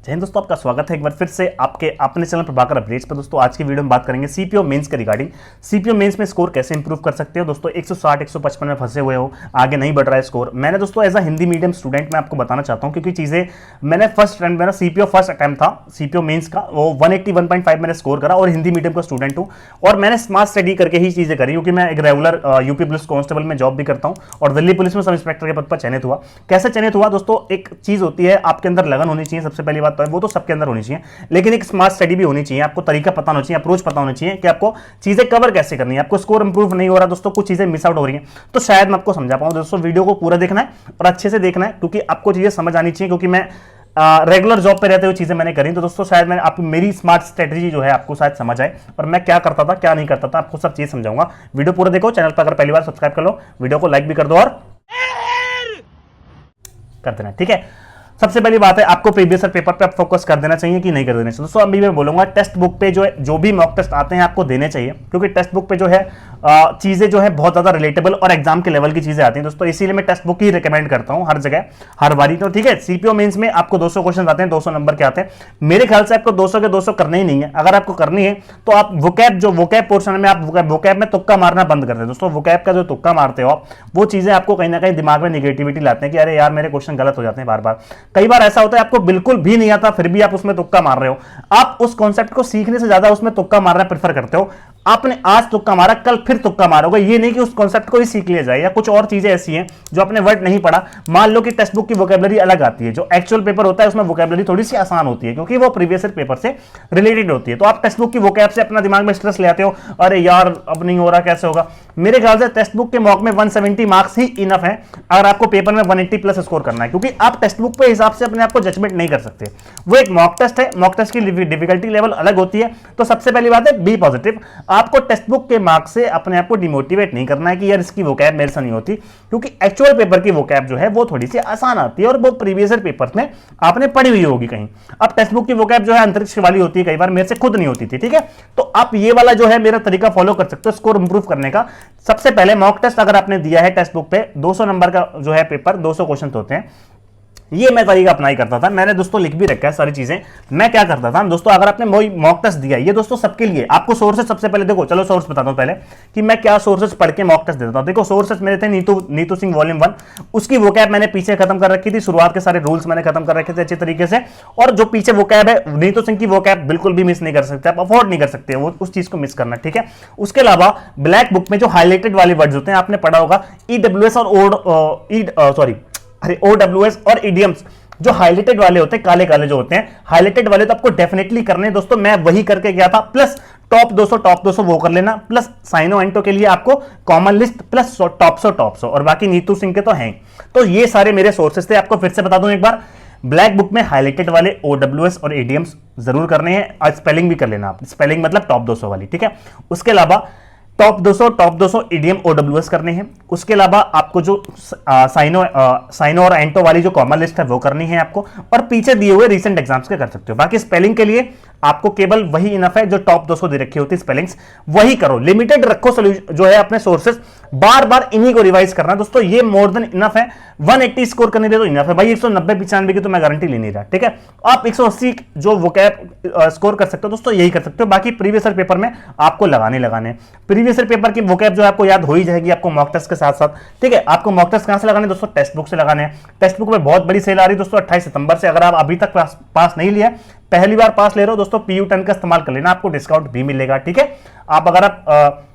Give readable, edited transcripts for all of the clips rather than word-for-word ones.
जय हिंद दोस्तों, आपका स्वागत है एक बार फिर से आपके अपने चैनल प्रभाकर अपडेट्स पर। दोस्तों आज की वीडियो में बात करेंगे सीपीओ मेंस के रिगार्डिंग। सीपीओ मेंस में स्कोर कैसे इंप्रूव कर सकते हो। दोस्तों 160 155 में फंसे हुए हो, आगे नहीं बढ़ रहा है स्कोर। मैंने दोस्तों as a Hindi medium student मैं आपको बताना चाहता हूं, क्योंकि चीजें मैंने फर्स्ट अटेम्प्ट, मेरा सीपीओ फर्स्ट अटेम्प्ट था सीपीओ मेंस का, वो 181.5 मैंने स्कोर करा और हिंदी मीडियम का स्टूडेंट हूं और मैंने स्मार्ट स्टडी करके ही चीजें करी, क्योंकि मैं एक रेगुलर यूपी पुलिस कांस्टेबल में जॉब भी करता हूं और दिल्ली पुलिस में सब इंस्पेक्टर के पद पर चयनित हुआ। कैसे चयनित हुआ दोस्तों, एक चीज होती है आपके अंदर लगन होनी चाहिए, सबसे पहली बात तो है, वो तो सबके अंदर होनी चाहिए, लेकिन एक स्मार्ट स्टडी भी होनी चाहिए। आपको तरीका पता होना चाहिए, अप्रोच पता होना चाहिए कि आपको चीजें कवर कैसे करनी है। आपको स्कोर इंप्रूव नहीं हो रहा दोस्तों, कुछ चीजें मिस आउट हो रही हैं, तो शायद मैं आपको समझा पाऊं। दोस्तों वीडियो को पूरा देखना है और अच्छे से देखना है, क्योंकि आपको चीजें समझ आनी चाहिए, क्योंकि मैं रेगुलर जॉब पे रहते हुए चीजें मैंने करी। तो दोस्तों शायद मैंने आपको मेरी स्मार्ट स्ट्रेटजी जो है आपको शायद समझ आए और मैं क्या करता था क्या नहीं करता था, आपको सब चीज समझाऊंगा। वीडियो पूरा देखो, चैनल पर अगर पहली बार सब्सक्राइब कर लो, वीडियो को लाइक भी कर दो और कर देना, ठीक है। सबसे पहली बात है, आपको प्रीवियस पेपर पे आप फोकस कर देना चाहिए कि नहीं कर देना चाहिए। दोस्तों अभी मैं बोलूंगा टेक्स्ट बुक पे जो भी मॉक टेस्ट आते हैं आपको देने चाहिए, क्योंकि टेक्स्ट बुक पे जो है चीजें जो है बहुत ज्यादा रिलेटेबल और एग्जाम के लेवल की चीजें आती हैं दोस्तों, इसीलिए मैं टेक्स्ट बुक ही रिकमेंड करता हूं हर जगह हर बारी। तो ठीक है, सीपीओ मेंस में आपको 200 क्वेश्चन आते हैं, 200 नंबर के आते हैं। मेरे ख्याल से आपको 200 के 200 करने ही नहीं है। अगर आपको करनी है तो आप वोकैब पोर्शन में आप वोकैब में तुक्का मारना बंद कर दें। दोस्तों वोकैब का जो तुक्का मारते हो आप, वो चीजें आपको कहीं ना कहीं दिमाग में निगेटिविटी लाते हैं कि अरे यार मेरे क्वेश्चन गलत हो जाते हैं बार बार। कई बार ऐसा होता है आपको बिल्कुल भी नहीं आता, फिर भी आप उसमें तुक्का मार रहे हो। आप उस कॉन्सेप्ट को सीखने से ज्यादा उसमें तुक्का मारना प्रेफर करते हो। आपने आज तुक्का मारा, कल फिर तुक्का मारोगे। ये नहीं कि उस कॉन्सेप्ट को ही सीख लिया जाए, या कुछ और चीजें ऐसी हैं जो आपने वर्ड नहीं पढ़ा। मान लो कि टेक्स्ट बुक की वोकैबुलरी अलग आती है, जो एक्चुअल पेपर होता है उसमें वोकैबुलरी थोड़ी सी आसान होती है, क्योंकि वो प्रीवियस ईयर पेपर से रिलेटेड होती है। तो आप टेक्स्ट बुक की वोकैब से अपना दिमाग में स्ट्रेस ले आते हो, अरे यार अब नहीं हो रहा, कैसे होगा। मेरे ख्याल से टेक्स्ट बुक के मॉक में 170 मार्क्स ही इनफ है अगर आपको पेपर में 180 प्लस स्कोर करना है, क्योंकि आप टेक्स्ट बुक पे हिसाब से अपने आप को जजमेंट नहीं कर सकते। वो एक मॉक टेस्ट है, मॉक टेस्ट की डिफिकल्टी लेवल अलग होती है। तो सबसे पहली बात है, बी पॉजिटिव। आपको टेक्स्ट बुक के मार्क्स से अपने आप को डिमोटिवेट नहीं करना है कि यार इसकी वोकैब मेरे से नहीं होती, क्योंकि एक्चुअल पेपर की वोकैब जो है वो थोड़ी सी आसान आती है और वो प्रीवियस ईयर पेपर में आपने पढ़ी हुई होगी कहीं। अब टेक्स्ट बुक की वोकैब जो है अंतरिक्ष वाली होती है, कई बार मेरे से खुद नहीं होती थी, ठीक है। तो आप ये वाला जो है मेरा तरीका फॉलो कर सकते हो स्कोर इंप्रूव करने का। सबसे पहले मॉक टेस्ट अगर आपने दिया है टेक्स्ट बुक पे, 200 नंबर का जो है पेपर, 200 क्वेश्चन होते हैं, ये मैं तरीका अपना ही करता था। मैंने दोस्तों लिख भी रखा है सारी चीजें। मैं क्या करता था दोस्तों, अगर आपने मॉक टेस्ट दिया, ये दोस्तों सबके लिए, आपको सोर्सेस सबसे पहले देखो, चलो सोर्स बताता हूं पहले कि मैं क्या सोर्सेस पढ़ के मॉक टेस्ट देता हूं। देखो सोर्सेस मेरे थे नीतू सिंह वॉल्यूम 1, उसकी वोकैब मैंने पीछे खत्म कर रखी थी, शुरुआत के सारे रूल्स मैंने खत्म कर रखे थे अच्छे तरीके से। और जो पीछे वोकैब है नीतू सिंह की वोकैब बिल्कुल भी मिस नहीं कर सकते, आप अफोर्ड नहीं कर सकते वो उस चीज को मिस करना, ठीक है। उसके अलावा ब्लैक बुक में जो हाईलाइटेड वाले वर्ड्स होते हैं, आपने पढ़ा होगा ईडब्ल्यूएस और ओडब्ल्यूएस और इडियम्स, जो हाईलाइटेड वाले होते हैं, काले काले जो होते हैं हाईलाइटेड वाले, तो आपको डेफिनेटली करने हैं दोस्तों। मैं वही करके गया था, प्लस टॉप 200 वो कर लेना, प्लस साइनो एंटो के लिए आपको कॉमन लिस्ट, प्लस टॉप 100 और बाकी नीतू सिंह के तो हैं। तो ये सारे मेरे सोर्सेस थे। आपको फिर से बता दूं एक बार, ब्लैक बुक में हाईलाइटेड वाले ओडब्ल्यूएस और एडीएम्स जरूर करने हैं, और स्पेलिंग भी कर लेना आप, स्पेलिंग मतलब टॉप 200 वाली, ठीक है। उसके अलावा टॉप 200 ईडीएम ओडब्ल्यूएस करने हैं। उसके अलावा आपको जो साइनो और एंटो वाली जो कॉमन लिस्ट है वो करनी है आपको, और पीछे दिए हुए रीसेंट एग्जाम्स के कर सकते हो। बाकी स्पेलिंग के लिए आपको केवल वही इनफ है जो टॉप 200 दे रखी होती है स्पेलिंग्स, वही करो। लिमिटेड रखो जो है अपने सोर्सेस, बार बार इन्हीं को रिवाइज करना दोस्तों, ये मोर देन इनफ है। 180 स्कोर करने दे तो इनफ है भाई, 190-95 की तो मैं गारंटी ले नहीं रहा, ठीक है। आप 180 जो वोकैब स्कोर कर सकते हो दोस्तों, यही कर सकते हो। बाकी प्रीवियस ईयर पेपर में आपको लगाने प्रीवियस ईयर पेपर की वोकैब जो आपको याद हो ही जाएगी आपको मॉक टेस्ट के साथ साथ, ठीक है। आपको मॉक टेस्ट कहां से लगाने दोस्तों, टेक्स्ट बुक से लगाने हैं। टेक्स्ट बुक में बहुत बड़ी सेल आ रही है दोस्तों 28 सितंबर से। अगर आप अभी तक पास नहीं लिया, पहली बार पास ले रहे हो दोस्तों, PU10 का इस्तेमाल कर लेना, आपको डिस्काउंट भी मिलेगा, ठीक है। आप अगर आप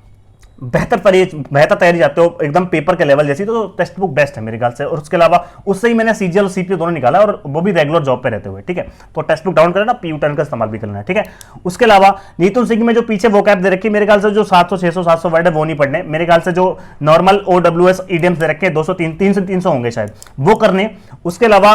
बेहतर तैयारी जाते हो एकदम पेपर के लेवल जैसी, तो टेक्स्ट बुक बेस्ट है मेरे ख्याल से। और उसके अलावा उससे ही मैंने सीजीएल और सीपीओ दोनों निकाला, और वो भी रेगुलर जॉब पे रहते हुए, ठीक है। तो टेक्स्ट बुक डाउन करना, PU10 का इस्तेमाल भी करना है, ठीक है। उसके अलावा नीतू सिंह में जो पीछे वोकैब दे रखी है, मेरे ख्याल से जो 700 600 700 वर्ड है वो नहीं पढ़ने। मेरे ख्याल से जो नॉर्मल ओडब्ल्यूएस ईडीएम्स दे रखे हैं 200 300 होंगे शायद, वो करने। उसके अलावा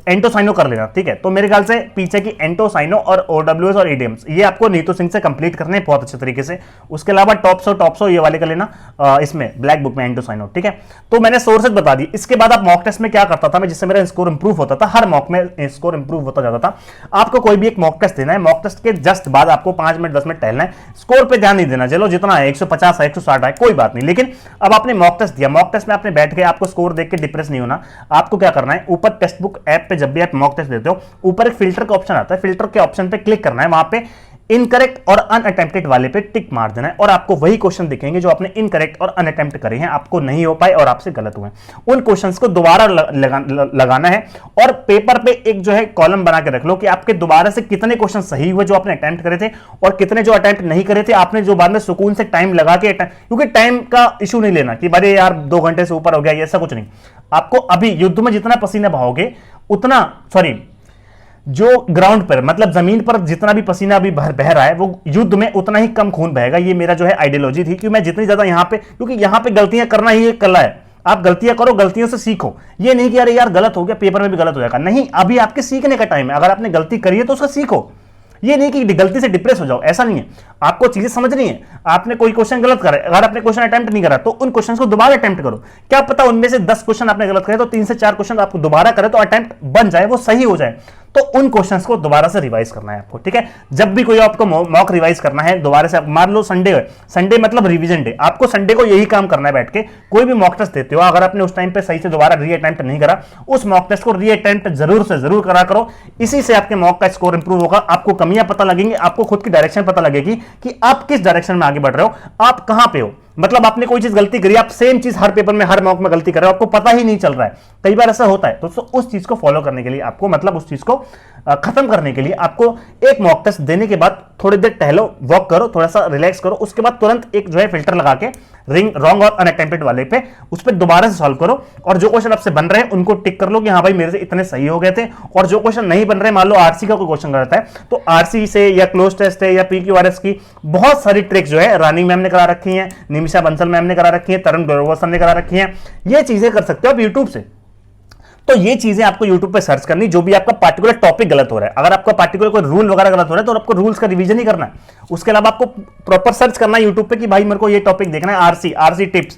एंटो साइनो कर लेना, ठीक है। तो मेरे ख्याल से पीछे की एंटो साइनो और ओडब्ल्यूएस और ईडीएम्स, ये आपको नीतू सिंह से कंप्लीट करने बहुत अच्छे तरीके से। उसके अलावा टॉप नोट्स हो ये वाले कर लेना इसमें ब्लैक बुक में एंड टू साइन आउट, ठीक है। तो मैंने सोर्सेज बता दी। इसके बाद आप मॉक टेस्ट में क्या करता था मैं, जिससे मेरा स्कोर इंप्रूव होता था, हर मॉक में स्कोर इंप्रूव होता जाता था। आपको कोई भी एक मॉक टेस्ट देना है, मॉक टेस्ट के जस्ट बाद आपको 5 मिनट 10 मिनट टहलना है, स्कोर पे ध्यान नहीं देना। चलो जितना है 150 है 160 है कोई बात नहीं, लेकिन अब आपने मॉक टेस्ट दिया, मॉक टेस्ट में आपने बैठ के आपको स्कोर देख के डिप्रेस नहीं होना। आपको क्या करना है, ऊपर टेक्स्ट बुक ऐप पे जब भी आप मॉक टेस्ट देते हो ऊपर एक फिल्टर का ऑप्शन आता है, फिल्टर के ऑप्शन पे क्लिक करना है, वहां पे इनकरेक्ट और अनअटेम्प्टेड वाले पे टिक मार देना है और आपको वही क्वेश्चन दिखेंगे जो आपने इनकरेक्ट और अनअटेम्प्ट करे हैं, आपको नहीं हो पाए और आपसे गलत हुए, उन क्वेश्चंस को दोबारा लगाना है। और पेपर पे एक जो है कॉलम बना के रख लो कि आपके दोबारा से कितने क्वेश्चन सही हुए जो आपने अटेम्प्ट करे थे और कितने जो अटेम्प्ट नहीं करे थे, आपने जो बाद में सुकून से टाइम लगा के, क्योंकि टाइम का इशू नहीं लेना कि भाई यार 2 घंटे से ऊपर हो गया, ऐसा कुछ नहीं। आपको अभी युद्ध में जितना पसीना बहाओगे उतना, सॉरी जो ग्राउंड पर मतलब जमीन पर जितना भी पसीना अभी बह रहा है वो युद्ध में उतना ही कम खून बहेगा। ये मेरा जो है आइडियोलॉजी थी कि मैं जितनी ज्यादा यहां पे, क्योंकि यहां पे गलतियां करना ही एक कला है, आप गलतियां करो, गलतियों से सीखो। ये नहीं कि अरे यार गलत हो गया पेपर में भी गलत हो जाएगा, नहीं, अभी आपके सीखने का टाइम है। अगर आपने गलती करी है तो उसका सीखो, ये नहीं कि गलती से डिप्रेस हो जाओ, ऐसा नहीं है। आपको चीजें समझनी है। आपने कोई क्वेश्चन गलत करा, अगर आपने क्वेश्चन अटेम्प्ट नहीं करा तो उन क्वेश्चंस को दोबारा अटेम्प्ट करो। क्या पता उनमें से 10 क्वेश्चन आपने गलत करे तो 3 से 4 क्वेश्चन आपको दोबारा करे तो अटेम्प्ट बन जाए, वो सही हो जाए। तो उन क्वेश्चंस को दोबारा से रिवाइज करना है आपको, ठीक है। जब भी कोई आपको मॉक रिवाइज करना है दोबारा से, मान लो संडे है, संडे मतलब रिवीजन डे, आपको संडे को यही काम करना है बैठ के। कोई भी मॉक टेस्ट देते हो, अगर आपने उस टाइम पे सही से दोबारा री अटेम्प्ट नहीं करा, उस मॉक टेस्ट को री अटेम्प्ट जरूर से जरूर करा करो। इसी से आपके मॉक का स्कोर इंप्रूव होगा, आपको कमियां पता लगेंगी, आपको खुद की डायरेक्शन पता लगेगी कि आप किस डायरेक्शन में आगे बढ़ रहे हो, आप कहां पे हो। मतलब आपने कोई चीज गलती करी, आप सेम चीज हर पेपर में हर मॉक में गलती कर रहे हो, आपको पता ही नहीं चल रहा है, कई बार ऐसा होता है। दोस्तों उस चीज को फॉलो करने के लिए आपको, मतलब उस चीज को खत्म करने के लिए आपको एक मॉक टेस्ट देने के बाद थोड़ी देर टहलो, वॉक करो, थोड़ा सा रिलैक्स करो, उसके बाद तुरंत एक जो है फिल्टर लगा के रिंग रॉन्ग और अनअटेम्प्टेड वाले पे उस पर दोबारा से सॉल्व करो और जो क्वेश्चन आपसे बन रहे हैं उनको टिक कर लो कि हाँ भाई मेरे से इतने सही हो गए थे। और जो क्वेश्चन नहीं बन रहे, मान लो आरसी का कोई क्वेश्चन रहता है तो आरसी से या क्लोज टेस्ट है या पीक्यूआरएस की बहुत सारी ट्रिक्स जो है रानी मैम ने करा रखी है, निमिषा बंसल मैम ने करा रखी है, तरुण ग्रोवर सर ने करा रखी है। ये चीजें कर सकते हो आप यूट्यूब से। तो ये चीजें आपको YouTube पे सर्च करनी, जो भी आपका पार्टिकुलर टॉपिक गलत हो रहा है। अगर आपका पार्टिकुलर कोई रूल वगैरह गलत हो रहा है तो आपको रूल्स का रिवीजन ही करना है। उसके अलावा आपको प्रॉपर सर्च करना है YouTube पे कि भाई मेरे को ये टॉपिक देखना है, आरसी टिप्स,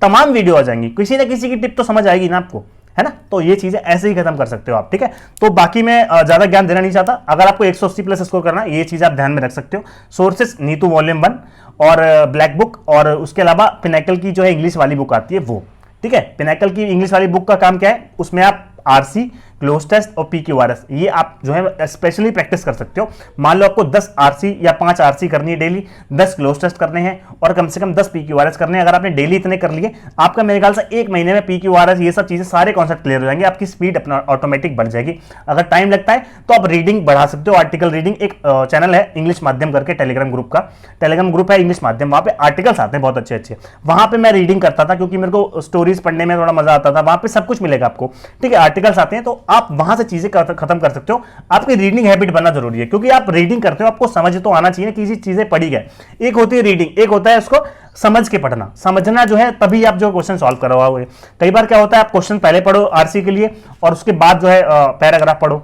तमाम वीडियो आ जाएंगी, किसी ना किसी की टिप तो समझ आएगी ना आपको, है ना। तो ये चीजें ऐसे ही खत्म कर सकते हो आप, ठीक है। तो बाकी मैं ज्यादा ज्ञान देना नहीं चाहता। अगर आपको 180 प्लस स्कोर करना है, ये चीज आप ध्यान में रख सकते हो। सोर्सेस नीतू वॉल्यूम 1 और ब्लैक बुक, और उसके अलावा पिनैकल की जो है इंग्लिश वाली बुक आती है वो, ठीक है। पिनैकल की इंग्लिश वाली बुक का काम क्या है, उसमें आप आरसी, क्लोज टेस्ट और पीक्यूआरएस ये आप जो है स्पेशली प्रैक्टिस कर सकते हो। मान लो आपको 10 आरसी या 5 आरसी करनी है डेली, 10 क्लोज टेस्ट करने हैं और कम से कम 10 पीक्यूआरएस करने हैं। अगर आपने डेली इतने कर लिए, आपका मेरे ख्याल से 1 महीने में पीक्यूआरएस ये सब चीजें सारे कॉन्सेप्ट क्लियर हो जाएंगे, आपकी स्पीड अपना ऑटोमेटिक बढ़ जाएगी। अगर टाइम लगता है तो आप रीडिंग बढ़ा सकते हो, आर्टिकल रीडिंग। एक चैनल है इंग्लिश माध्यम करके, टेलीग्राम ग्रुप का, टेलीग्राम ग्रुप है इंग्लिश माध्यम, वहां पे आर्टिकल्स आते हैं बहुत अच्छे अच्छे, वहां पे मैं रीडिंग करता था क्योंकि मेरे को स्टोरीज पढ़ने में थोड़ा मजा आता था। वहां पे सब कुछ मिलेगा आपको, ठीक है, आर्टिकल्स आते हैं तो आप वहां से चीजें खत्म कर सकते हो। आपकी रीडिंग हैबिट बनना जरूरी है क्योंकि आप रीडिंग करते हो, आपको समझ तो आना चाहिए कि चीजें पढ़ी गए। एक होती है रीडिंग, एक होता है उसको समझ के पढ़ना। समझना जो है तभी आप जो क्वेश्चन सॉल्व करवाओगे। कई बार क्या होता है आप क्वेश्चन पहले पढ़ो आरसी के लिए और उसके बाद जो है पैराग्राफ पढ़ो,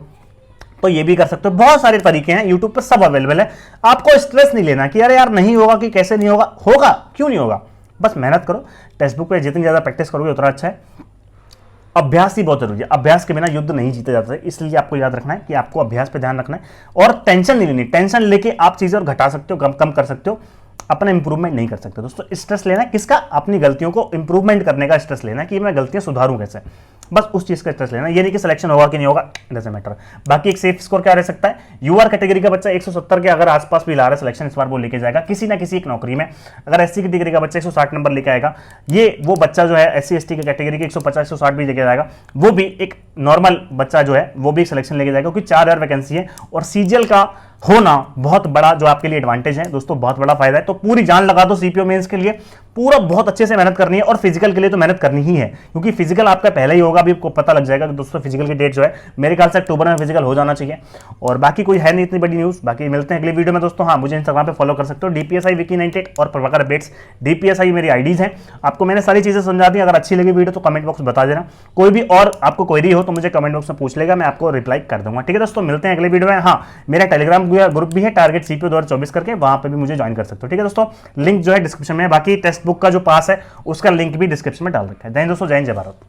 तो ये भी कर सकते हो। बहुत सारे तरीके हैं, यूट्यूब पर सब अवेलेबल है। आपको स्ट्रेस नहीं लेना कि अरे यार नहीं होगा कि कैसे नहीं होगा, होगा, क्यों नहीं होगा, बस मेहनत करो। टेक्स्ट बुक पे जितनी ज्यादा प्रैक्टिस करोगे उतना अच्छा है। अभ्यास ही बहुत जरूरी है, अभ्यास के बिना युद्ध नहीं जीते जाते, इसलिए आपको याद रखना है कि आपको अभ्यास पे ध्यान रखना है और टेंशन नहीं लेनी। टेंशन लेके आप चीजें और घटा सकते हो, कम कर सकते हो, अपना इंप्रूवमेंट नहीं कर सकते। दोस्तों स्ट्रेस लेना है किसका, अपनी गलतियों को इंप्रूवमेंट करने का स्ट्रेस लेना है कि मैं गलतियां सुधारूं कैसे, बस उस चीज का स्ट्रेस लेना। ये नहीं कि सिलेक्शन होगा कि नहीं होगा, डजंट मैटर। बाकी एक सेफ स्कोर क्या रह सकता है, यूआर कैटेगरी का बच्चा 170 के अगर आसपास भी ला रहा है सिलेक्शन, इस बार वो लेके जाएगा किसी ना किसी एक नौकरी में। अगर एससी कैटेगरी का बच्चा 160 नंबर लेके आएगा, ये वो बच्चा जो है एससी एसटी की कैटेगरी के 150 160 भी लेके जाएगा, वो भी एक नॉर्मल बच्चा जो है वो भी सिलेक्शन लेके जाएगा, क्योंकि 4000 वैकेंसी है और सीजीएल का होना बहुत बड़ा जो आपके लिए एडवांटेज है दोस्तों, बहुत बड़ा फायदा है। तो पूरी जान लगा दो सीपीओ मेंस के लिए, पूरा बहुत अच्छे से मेहनत करनी है और फिजिकल के लिए तो मेहनत करनी ही है, क्योंकि फिजिकल आपका पहले ही होगा। अभी आपको पता लग जाएगा कि दोस्तों फिजिकल की डेट जो है मेरे ख्याल से अक्टूबर में फिजिकल हो जाना चाहिए। और बाकी कोई है नहीं इतनी बड़ी न्यूज़, बाकी मिलते हैं अगले वीडियो में दोस्तों। हाँ, मुझे इंस्टाग्राम पे फॉलो कर सकते हो, DPSI विकी 98 और प्रभाकर अपडेट्स DPSI मेरी आईडीज हैं। आपको मैंने सारी चीजें समझा दी। अगर अच्छी लगी वीडियो तो कमेंट बॉक्स में बता देना, कोई भी और आपको क्वेरी हो तो मुझे कमेंट बॉक्स में पूछ लेगा, मैं आपको रिप्लाई कर दूंगा। ठीक है दोस्तों, मिलते हैं अगले वीडियो में। हाँ, मेरा टेलीग्राम ग्रुप भी है टारगेट सीपीओ 2024 करके, वहां पे भी मुझे ज्वाइन कर सकते हो। ठीक है दोस्तों, लिंक जो है डिस्क्रिप्शन में है। बाकी टेक्स्ट बुक का जो पास है उसका लिंक भी डिस्क्रिप्शन में डाल रखा है। जय हिंद दोस्तों, जय हिंद, जय भारत।